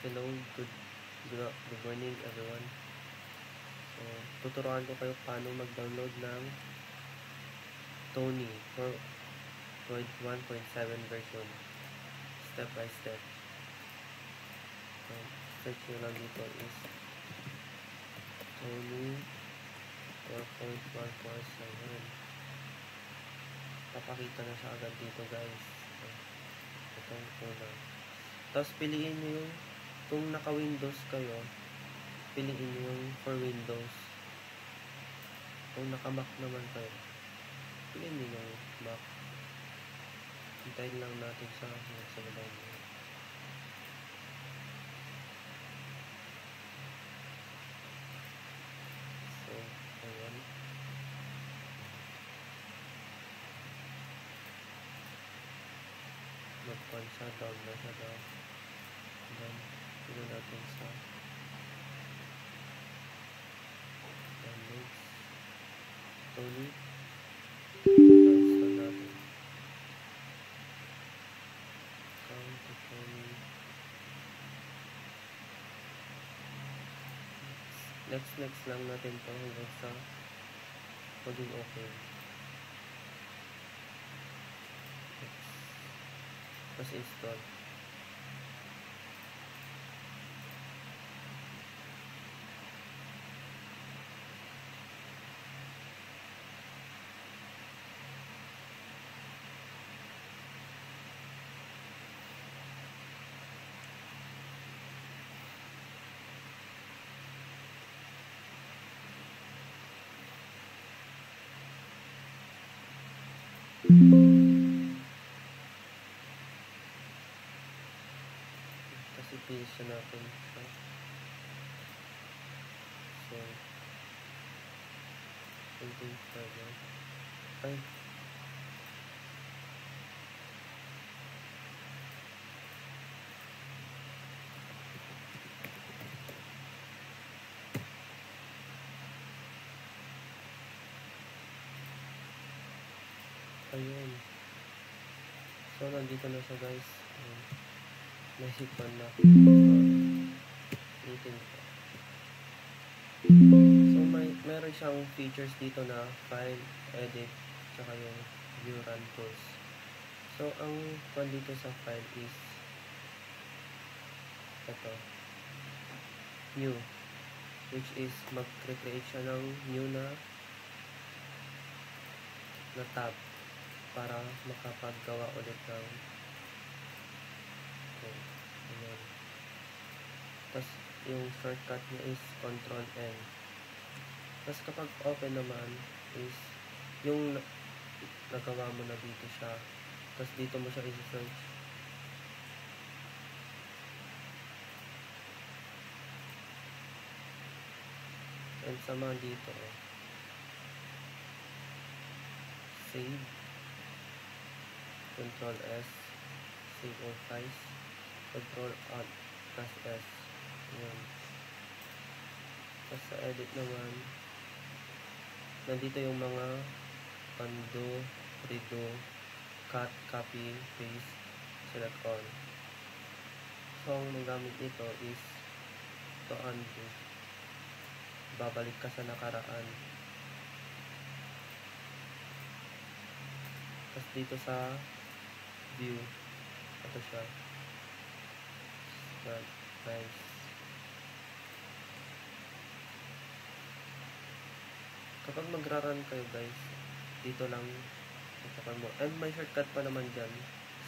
Hello, good morning everyone. So, tuturuan ko kayo paano mag-download ng Tony 4.1.7 version. Step by step. So, search nyo lang dito is Tony 4.1.7. Papakita na siya agad dito guys. So, itong unang. Tapos piliin nyo yung, kung naka-Windows kayo, piliin nyo yung for Windows. Kung naka-Mac naman kayo, piliin nyo yung Mac. Hintayin lang natin sa download. So, ayan. Mag-on siya, down na siya daw. Then, piliin natin sa downloads. Tony. Install natin. Account to Tony. Next lang natin to hanggang sa maging okay. Tapos install. Kasi finish na natin siya. So, something further. Ay. Ayun. So, nandito na siya guys. Naisipan na. Ulitin ko. So, meron siyang features dito na file, edit, tsaka yung view run tools. So, ang dito sa file is ito. New. Which is mag-create siya ng new na tab para makapaggawa ulit ng ayan. Tapos yung shortcut niya is Ctrl N. Tapos kapag open naman is yung nagawa mo na dito siya. Tapos dito mo siya i-search. And sama dito save, Ctrl S, save all files, Ctrl Alt plus S. Ayan. Tapos sa edit naman, nandito yung mga undo, redo, cut, copy, paste, select all. So ang magamit nito is to undo. Babalik ka sa nakaraan. Tapos dito sa view, ito siya. Nice. Kapag magra-run kayo guys, dito lang itapan mo. And may shortcut pa naman dyan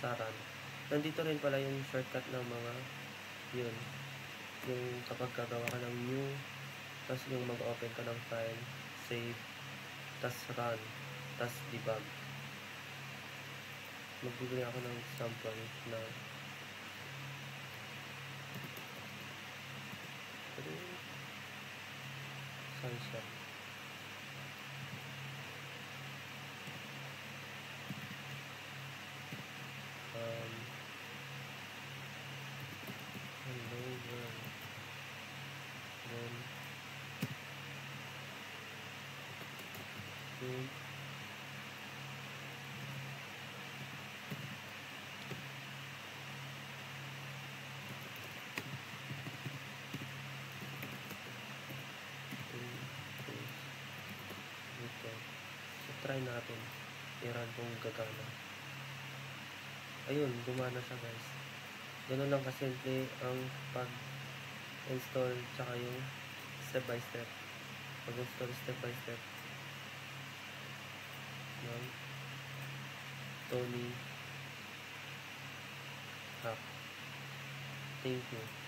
sa run. Nandito rin pala yung shortcut ng mga yun. Yung kapag gagawa ka ng new, tapos yung mag-open ka ng file, save, tapos run, tapos debug. Magbibigay ako ng example na saan siya? Hello world. Then try natin. I-run kung gagana. Ayun, gumana siya guys. Ganun lang kasimple ang pag-install tsaka yung step by step. Pag-install step by step ng Tony Hack. Thank you.